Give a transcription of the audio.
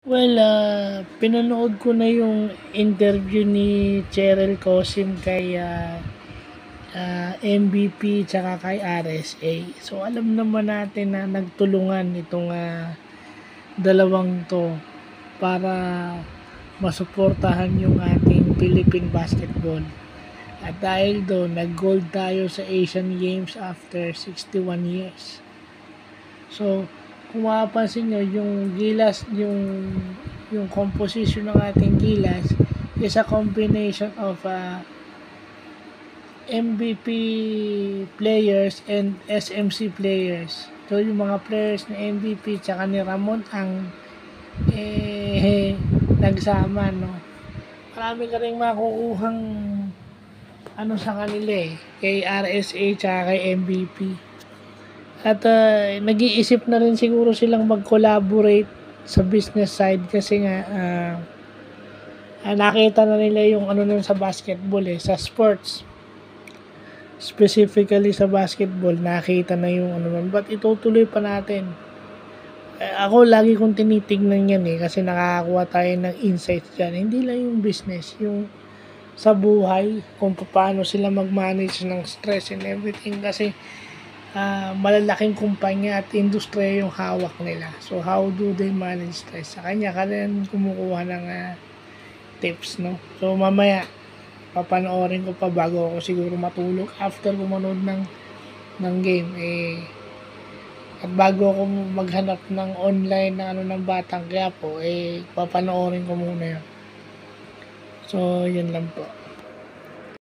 Well, pinanood ko na yung interview ni Cheryl Cosim kay MVP tsaka kay RSA. So alam naman natin na nagtulungan itong dalawang to para masuportahan yung ating Philippine basketball. At dahil doon, nag-gold tayo sa Asian Games after 61 years. So, kung mapapansin nyo, yung gilas, yung composition ng ating gilas is a combination of MVP players and SMC players. So, yung mga players na MVP tsaka ni Ramon ang nagsama, no? Marami ka rin makukuhang sa kanila kay RSA tsaka kay MVP. At nag-iisip na rin siguro silang mag-collaborate sa business side kasi nga nakita na nila yung nun sa basketball sa sports. Specifically sa basketball, nakita na yung nun. But itutuloy pa natin. Ako lagi kong tinitignan yan kasi nakakakuha tayo ng insights dyan. Hindi lang yung business, yung sa buhay, kung paano sila mag-manage ng stress and everything kasi malalaking kumpanya at industriya yung hawak nila. So, how do they manage stress? Sa kanya ka rin kumukuha ng tips, no? So, mamaya, papanoorin ko pa bago ako siguro matulog after kumanood ng game. At bago ako maghanap ng online na ng Batang Quiapo, papanoorin ko muna yun. So, yun lang po.